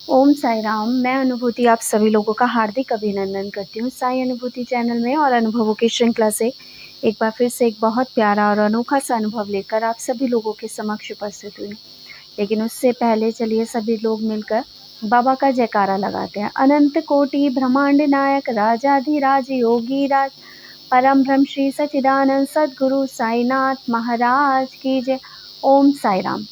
ओम साई राम, मैं अनुभूति आप सभी लोगों का हार्दिक अभिनंदन करती हूँ साई अनुभूति चैनल में और अनुभवों की श्रृंखला से एक बार फिर से एक बहुत प्यारा और अनोखा सा अनुभव लेकर आप सभी लोगों के समक्ष उपस्थित हुई। लेकिन उससे पहले चलिए सभी लोग मिलकर बाबा का जयकारा लगाते हैं। अनंत कोटि ब्रह्मांड नायक राजाधिराज योगी राज परम ब्रह्म श्री सच्चिदानंद सद्गुरु साईनाथ महाराज की जय। ओम साई राम।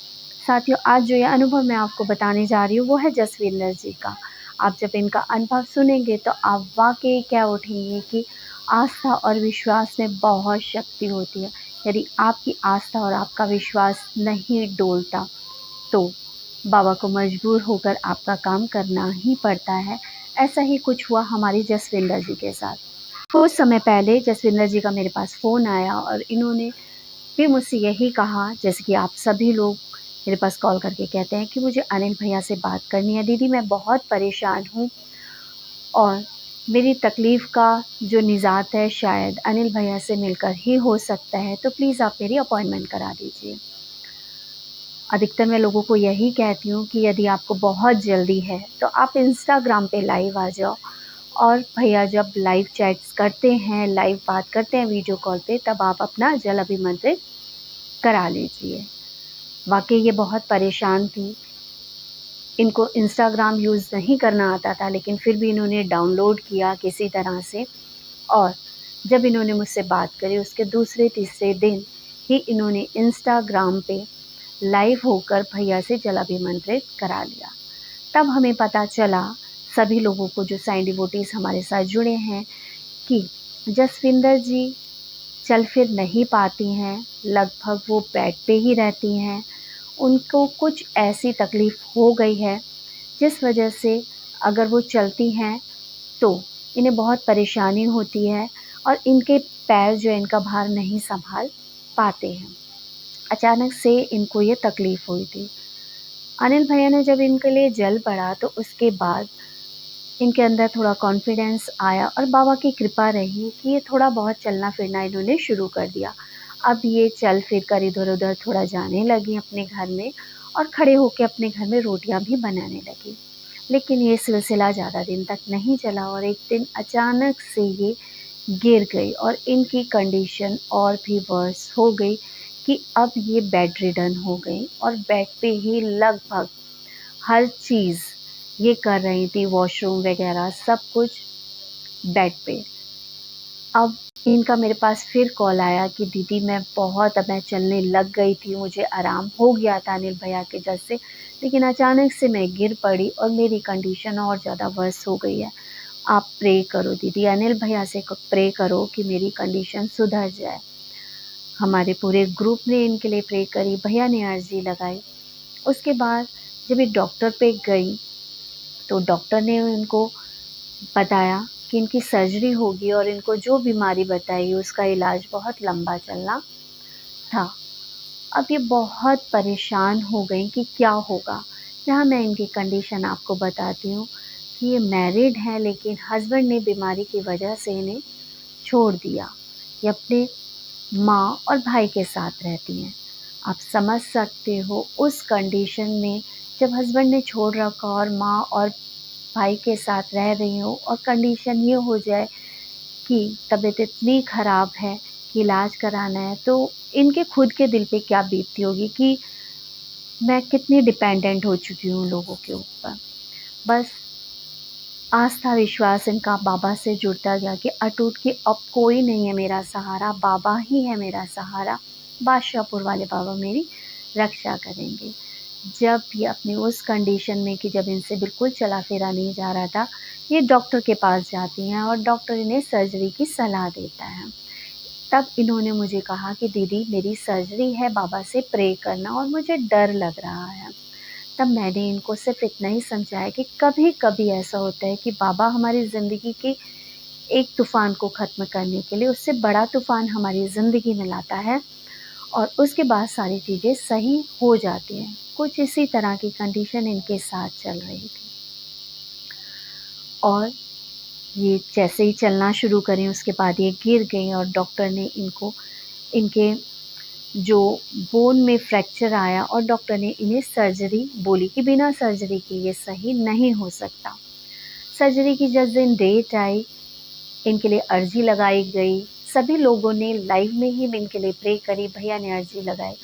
साथियों, आज जो ये अनुभव मैं आपको बताने जा रही हूँ वो है जसविंदर जी का। आप जब इनका अनुभव सुनेंगे तो आप वाकई क्या उठेंगे कि आस्था और विश्वास में बहुत शक्ति होती है। यदि आपकी आस्था और आपका विश्वास नहीं डोलता तो बाबा को मजबूर होकर आपका काम करना ही पड़ता है। ऐसा ही कुछ हुआ हमारी जसविंदर जी के साथ। कुछ समय पहले जसविंदर जी का मेरे पास फ़ोन आया और इन्होंने भी मुझसे यही कहा, जैसे कि आप सभी लोग मेरे पास कॉल करके कहते हैं कि मुझे अनिल भैया से बात करनी है। दीदी, मैं बहुत परेशान हूँ और मेरी तकलीफ़ का जो निजात है शायद अनिल भैया से मिलकर ही हो सकता है, तो प्लीज़ आप मेरी अपॉइंटमेंट करा दीजिए। अधिकतर मैं लोगों को यही कहती हूँ कि यदि आपको बहुत जल्दी है तो आप इंस्टाग्राम पे लाइव आ जाओ और भैया जब लाइव चैट्स करते हैं, लाइव बात करते हैं वीडियो कॉल पे, तब आप अपना जल अभिमंत्रित करा लीजिए। वाक़ई ये बहुत परेशान थी। इनको इंस्टाग्राम यूज़ नहीं करना आता था, लेकिन फिर भी इन्होंने डाउनलोड किया किसी तरह से और जब इन्होंने मुझसे बात करी उसके दूसरे तीसरे दिन ही इन्होंने इंस्टाग्राम पे लाइव होकर भैया से जल अभिमंत्रित करा लिया। तब हमें पता चला सभी लोगों को जो साईं डिवोटीज़ हमारे साथ जुड़े हैं कि जसविंदर जी चल फिर नहीं पाती हैं, लगभग वो बेड पे ही रहती हैं। उनको कुछ ऐसी तकलीफ़ हो गई है जिस वजह से अगर वो चलती हैं तो इन्हें बहुत परेशानी होती है और इनके पैर जो है इनका भार नहीं सँभाल पाते हैं। अचानक से इनको ये तकलीफ़ हुई थी। अनिल भैया ने जब इनके लिए जल पढ़ा तो उसके बाद इनके अंदर थोड़ा कॉन्फिडेंस आया और बाबा की कृपा रही कि ये थोड़ा बहुत चलना फिरना इन्होंने शुरू कर दिया। अब ये चल फिर कर इधर-उधर थोड़ा जाने लगी अपने घर में और खड़े होके अपने घर में रोटियां भी बनाने लगी। लेकिन ये सिलसिला ज़्यादा दिन तक नहीं चला और एक दिन अचानक से ये गिर गई और इनकी कंडीशन और भी वर्स हो गई कि अब ये बेड रिडन हो गई और बेड पे ही लगभग हर चीज़ ये कर रही थी, वॉशरूम वगैरह सब कुछ बेड पे। अब इनका मेरे पास फिर कॉल आया कि दीदी अब मैं चलने लग गई थी, मुझे आराम हो गया था अनिल भैया के जल से, लेकिन अचानक से मैं गिर पड़ी और मेरी कंडीशन और ज़्यादा वर्स हो गई है। आप प्रे करो दीदी, अनिल भैया से प्रे करो कि मेरी कंडीशन सुधर जाए। हमारे पूरे ग्रुप ने इनके लिए प्रे करी, भैया ने अर्जी लगाई। उसके बाद जब ये डॉक्टर पे गई तो डॉक्टर ने उनको बताया कि इनकी सर्जरी होगी और इनको जो बीमारी बताई उसका इलाज बहुत लंबा चलना था। अब ये बहुत परेशान हो गई कि क्या होगा। यहाँ मैं इनकी कंडीशन आपको बताती हूँ कि ये मैरिड हैं लेकिन हस्बैंड ने बीमारी की वजह से इन्हें छोड़ दिया। ये अपने माँ और भाई के साथ रहती हैं। आप समझ सकते हो उस कंडीशन में जब हस्बैंड ने छोड़ रखा और माँ और भाई के साथ रह रही हूँ और कंडीशन ये हो जाए कि तबीयत इतनी ख़राब है कि इलाज कराना है, तो इनके खुद के दिल पे क्या बीतती होगी कि मैं कितनी डिपेंडेंट हो चुकी हूँ लोगों के ऊपर। बस आस्था विश्वास इनका बाबा से जुड़ता गया कि अटूट कि अब कोई नहीं है मेरा सहारा, बाबा ही है मेरा सहारा। बादशाहपुर वाले बाबा मेरी रक्षा करेंगे। जब ये अपनी उस कंडीशन में कि जब इनसे बिल्कुल चला फिरा नहीं जा रहा था, ये डॉक्टर के पास जाती हैं और डॉक्टर इन्हें सर्जरी की सलाह देता है। तब इन्होंने मुझे कहा कि दीदी मेरी सर्जरी है, बाबा से प्रे करना और मुझे डर लग रहा है। तब मैंने इनको सिर्फ़ इतना ही समझाया कि कभी-कभी ऐसा होता है कि बाबा हमारी ज़िंदगी के एक तूफ़ान को ख़त्म करने के लिए उससे बड़ा तूफ़ान हमारी ज़िंदगी में लाता है और उसके बाद सारी चीज़ें सही हो जाती हैं। कुछ इसी तरह की कंडीशन इनके साथ चल रही थी और ये जैसे ही चलना शुरू करें उसके बाद ये गिर गईं और डॉक्टर ने इनको इनके जो बोन में फ्रैक्चर आया और डॉक्टर ने इन्हें सर्जरी बोली कि बिना सर्जरी के ये सही नहीं हो सकता। सर्जरी की जिस दिन डेट आई, इनके लिए अर्जी लगाई गई। सभी लोगों ने लाइव में ही इनके लिए प्रे करी, भैया ने अर्जी लगाई।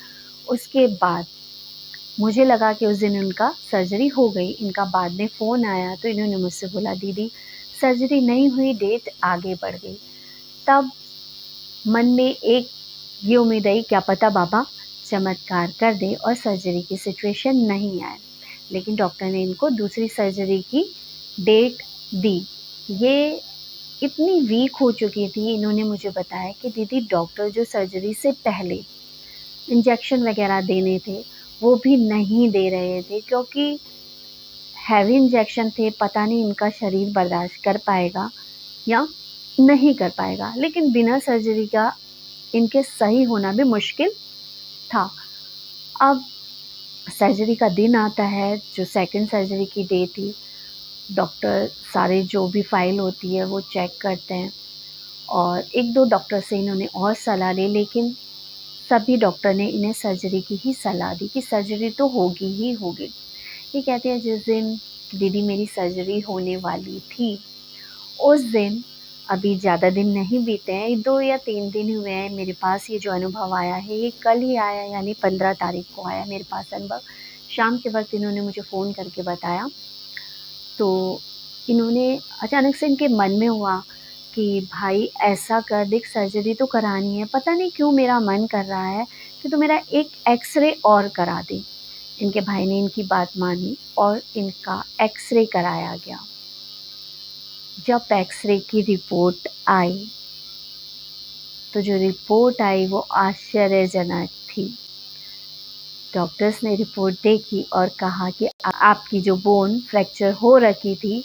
उसके बाद मुझे लगा कि उस दिन उनका सर्जरी हो गई। इनका बाद में फ़ोन आया तो इन्होंने मुझसे बोला, दीदी सर्जरी नहीं हुई, डेट आगे बढ़ गई। तब मन में एक ये उम्मीद आई, क्या पता बाबा चमत्कार कर दे और सर्जरी की सिचुएशन नहीं आए। लेकिन डॉक्टर ने इनको दूसरी सर्जरी की डेट दी। ये इतनी वीक हो चुकी थी, इन्होंने मुझे बताया कि दीदी डॉक्टर जो सर्जरी से पहले इंजेक्शन वगैरह देने थे वो भी नहीं दे रहे थे, क्योंकि हैवी इंजेक्शन थे। पता नहीं इनका शरीर बर्दाश्त कर पाएगा या नहीं कर पाएगा। लेकिन बिना सर्जरी का इनके सही होना भी मुश्किल था। अब सर्जरी का दिन आता है, जो सेकंड सर्जरी की डे थी। डॉक्टर सारे जो भी फाइल होती है वो चेक करते हैं और एक दो डॉक्टर से इन्होंने और सलाह ली, लेकिन सभी डॉक्टर ने इन्हें सर्जरी की ही सलाह दी कि सर्जरी तो होगी ही होगी। ये कहते हैं जिस दिन दीदी मेरी सर्जरी होने वाली थी उस दिन, अभी ज़्यादा दिन नहीं बीते हैं, 2 या 3 दिन हुए हैं, मेरे पास ये जो अनुभव आया है ये कल ही आया, यानी 15 तारीख को आया मेरे पास अनुभव। शाम के वक्त इन्होंने मुझे फ़ोन करके बताया। तो इन्होंने अचानक से इनके मन में हुआ कि भाई ऐसा कर देख, सर्जरी तो करानी है, पता नहीं क्यों मेरा मन कर रहा है कि तो मेरा एक एक्सरे और करा दे। इनके भाई ने इनकी बात मानी और इनका एक्सरे कराया गया। जब एक्सरे की रिपोर्ट आई तो जो रिपोर्ट आई वो आश्चर्यजनक थी। डॉक्टर्स ने रिपोर्ट देखी और कहा कि आपकी जो बोन फ्रैक्चर हो रखी थी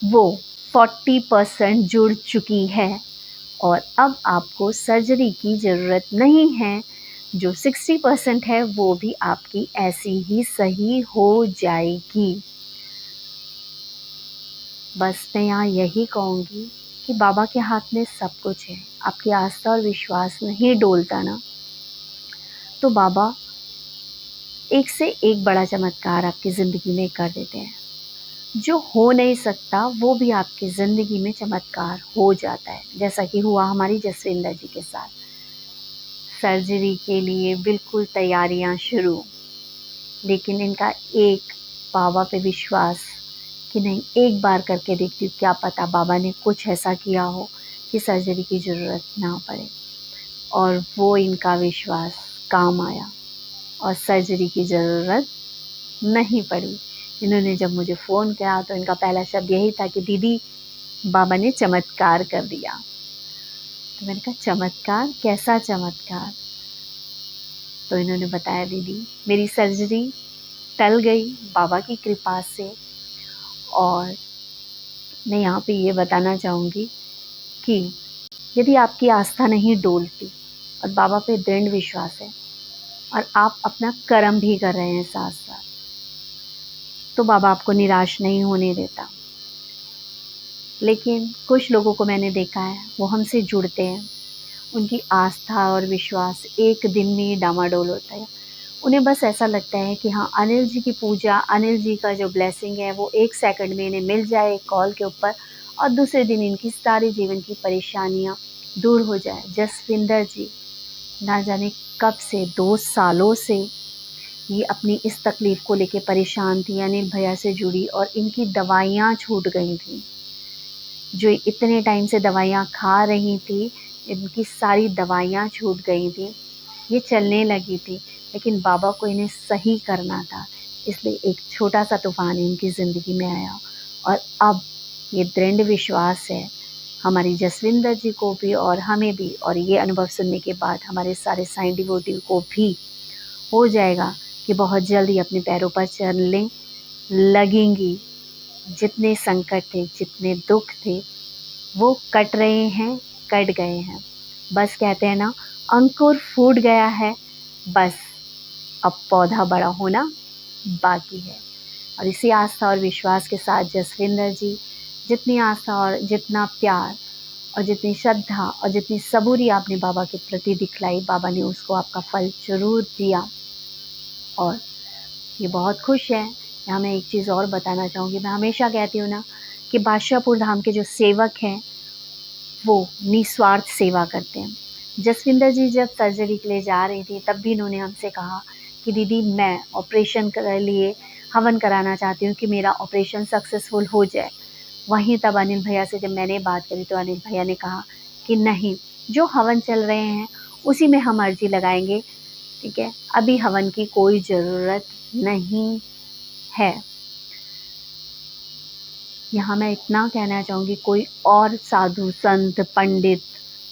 वो 40% जुड़ चुकी है और अब आपको सर्जरी की ज़रूरत नहीं है। जो 60% है वो भी आपकी ऐसी ही सही हो जाएगी। बस मैं यहाँ यही कहूँगी कि बाबा के हाथ में सब कुछ है। आपकी आस्था और विश्वास नहीं डोलता ना, तो बाबा एक से एक बड़ा चमत्कार आपकी ज़िंदगी में कर देते हैं। जो हो नहीं सकता वो भी आपकी ज़िंदगी में चमत्कार हो जाता है, जैसा कि हुआ हमारी जसविंदर जी के साथ। सर्जरी के लिए बिल्कुल तैयारियां शुरू, लेकिन इनका एक बाबा पे विश्वास कि नहीं, एक बार करके देखती हूँ, क्या पता बाबा ने कुछ ऐसा किया हो कि सर्जरी की ज़रूरत ना पड़े। और वो इनका विश्वास काम आया और सर्जरी की ज़रूरत नहीं पड़ी। इन्होंने जब मुझे फ़ोन किया तो इनका पहला शब्द यही था कि दीदी बाबा ने चमत्कार कर दिया। तो मैंने कहा चमत्कार, कैसा चमत्कार? तो इन्होंने बताया, दीदी मेरी सर्जरी टल गई बाबा की कृपा से। और मैं यहाँ पे ये बताना चाहूँगी कि यदि आपकी आस्था नहीं डोलती और बाबा पे दृढ़ विश्वास है और आप अपना कर्म भी कर रहे हैं साथ साथ, तो बाबा आपको निराश नहीं होने देता। लेकिन कुछ लोगों को मैंने देखा है, वो हमसे जुड़ते हैं, उनकी आस्था और विश्वास एक दिन में ही डामाडोल होता है। उन्हें बस ऐसा लगता है कि हाँ, अनिल जी की पूजा, अनिल जी का जो ब्लेसिंग है वो 1 सेकंड में इन्हें मिल जाए एक कॉल के ऊपर और दूसरे दिन इनकी सारी जीवन की परेशानियाँ दूर हो जाए। जसविंदर जी ना जाने कब से 2 सालों से ये अपनी इस तकलीफ़ को लेके परेशान थी, अनिल भैया से जुड़ी और इनकी दवाइयाँ छूट गई थी। जो इतने टाइम से दवाइयाँ खा रही थी, इनकी सारी दवाइयाँ छूट गई थी, ये चलने लगी थी, लेकिन बाबा को इन्हें सही करना था, इसलिए एक छोटा-सा तूफ़ान इनकी ज़िंदगी में आया और अब ये दृढ़ विश्वास है हमारी जसविंदर जी को भी और हमें भी, और ये अनुभव सुनने के बाद हमारे सारे साईं डिवोटी को भी हो जाएगा कि बहुत जल्द ही अपने पैरों पर चलने लगेंगी। जितने संकट थे, जितने दुख थे, वो कट रहे हैं, कट गए हैं। बस कहते हैं ना, अंकुर फूट गया है, बस अब पौधा बड़ा होना बाकी है। और इसी आस्था और विश्वास के साथ जसविंदर जी जितनी आस्था और जितना प्यार और जितनी श्रद्धा और जितनी सबूरी आपने बाबा के प्रति दिखलाई, बाबा ने उसको आपका फल ज़रूर दिया और ये बहुत खुश हैं। यहाँ मैं एक चीज़ और बताना चाहूँगी, मैं हमेशा कहती हूँ ना कि बादशाहपुर धाम के जो सेवक हैं वो निस्वार्थ सेवा करते हैं। जसविंदर जी जब सर्जरी के लिए जा रही थी तब भी इन्होंने हमसे कहा कि दीदी मैं ऑपरेशन के लिए हवन कराना चाहती हूँ कि मेरा ऑपरेशन सक्सेसफुल हो जाए। वहीं तब अनिल भैया से जब मैंने बात करी तो अनिल भैया ने कहा कि नहीं, जो हवन चल रहे हैं उसी में हम अर्जी लगाएंगे, ठीक है, अभी हवन की कोई ज़रूरत नहीं है। यहाँ मैं इतना कहना चाहूँगी, कोई और साधु संत पंडित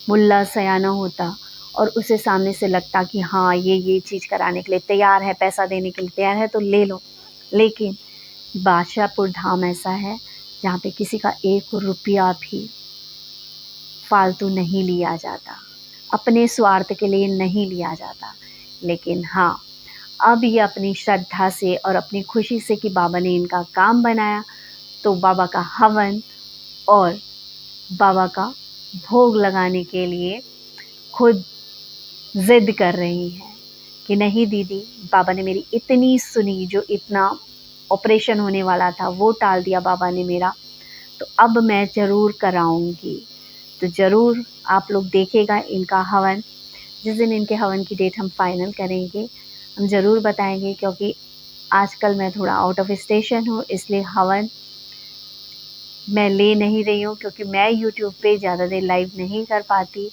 मुल्ला सयाना होता और उसे सामने से लगता कि हाँ ये चीज़ कराने के लिए तैयार है, पैसा देने के लिए तैयार है तो ले लो, लेकिन बादशाहपुर धाम ऐसा है जहाँ पे किसी का 1 रुपया भी फालतू नहीं लिया जाता, अपने स्वार्थ के लिए नहीं लिया जाता। लेकिन हाँ, अब ये अपनी श्रद्धा से और अपनी खुशी से कि बाबा ने इनका काम बनाया तो बाबा का हवन और बाबा का भोग लगाने के लिए खुद ज़िद कर रही हैं कि नहीं दीदी, बाबा ने मेरी इतनी सुनी, जो इतना ऑपरेशन होने वाला था वो टाल दिया बाबा ने मेरा, तो अब मैं ज़रूर कराऊंगी। तो ज़रूर आप लोग देखिएगा इनका हवन। जिस दिन इनके हवन की डेट हम फाइनल करेंगे हम ज़रूर बताएंगे, क्योंकि आजकल मैं थोड़ा आउट ऑफ स्टेशन हूँ, इसलिए हवन मैं ले नहीं रही हूँ, क्योंकि मैं यूट्यूब पे ज़्यादा देर लाइव नहीं कर पाती,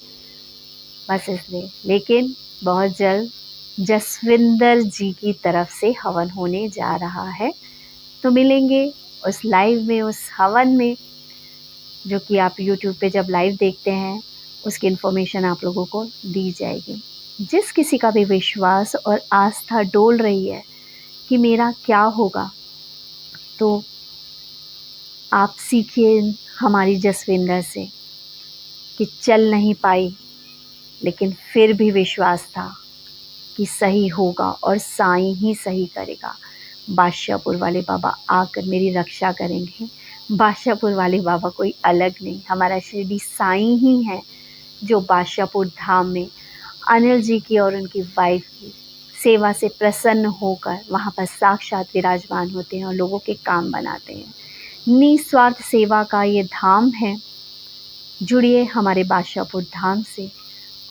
बस इसलिए। लेकिन बहुत जल्द जसविंदर जी की तरफ से हवन होने जा रहा है, तो मिलेंगे उस लाइव में, उस हवन में, जो कि आप यूट्यूब पे जब लाइव देखते हैं उसकी इन्फॉर्मेशन आप लोगों को दी जाएगी। जिस किसी का भी विश्वास और आस्था डोल रही है कि मेरा क्या होगा, तो आप सीखिए हमारी जसविंदर से कि चल नहीं पाई लेकिन फिर भी विश्वास था कि सही होगा और साईं ही सही करेगा। बादशाहपुर वाले बाबा आकर मेरी रक्षा करेंगे। बादशाहपुर वाले बाबा कोई अलग नहीं, हमारा शिरडी साईं ही है, जो बादशाहपुर धाम में अनिल जी की और उनकी वाइफ की सेवा से प्रसन्न होकर वहाँ पर साक्षात विराजमान होते हैं और लोगों के काम बनाते हैं। निस्वार्थ सेवा का ये धाम है। जुड़िए हमारे बादशाहपुर धाम से,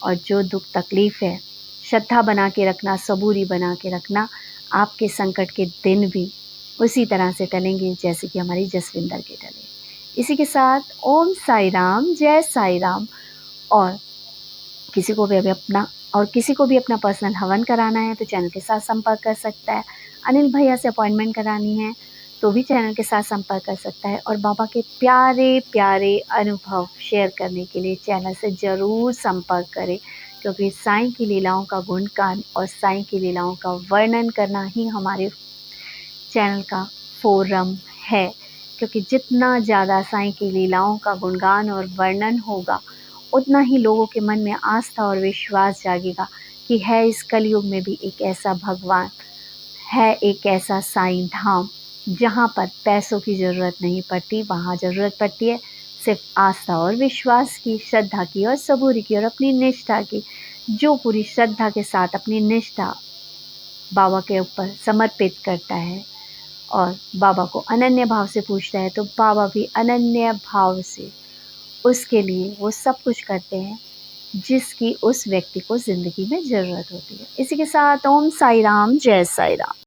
और जो दुख तकलीफ़ है श्रद्धा बना के रखना, सबूरी बना के रखना, आपके संकट के दिन भी उसी तरह से टलेंगे जैसे कि हमारी जसविंदर के टले। इसी के साथ ओम साई राम, जय साई राम। और किसी को भी अपना पर्सनल हवन कराना है तो चैनल के साथ संपर्क कर सकता है। अनिल भैया से अपॉइंटमेंट करानी है तो भी चैनल के साथ संपर्क कर सकता है। और बाबा के प्यारे प्यारे अनुभव शेयर करने के लिए चैनल से ज़रूर संपर्क करें, क्योंकि साईं की लीलाओं का गुणगान और साईं की लीलाओं का वर्णन करना ही हमारे चैनल का फोरम है। क्योंकि जितना ज़्यादा साईं की लीलाओं का गुणगान और वर्णन होगा, उतना ही लोगों के मन में आस्था और विश्वास जागेगा कि है इस कलयुग में भी एक ऐसा भगवान, है एक ऐसा साईं धाम जहाँ पर पैसों की ज़रूरत नहीं पड़ती। वहाँ ज़रूरत पड़ती है सिर्फ आस्था और विश्वास की, श्रद्धा की और सबूरी की और अपनी निष्ठा की। जो पूरी श्रद्धा के साथ अपनी निष्ठा बाबा के ऊपर समर्पित करता है और बाबा को अनन्य भाव से पूछता है, तो बाबा भी अनन्य भाव से उसके लिए वो सब कुछ करते हैं जिसकी उस व्यक्ति को ज़िंदगी में ज़रूरत होती है। इसी के साथ ओम साई राम, जय साई राम।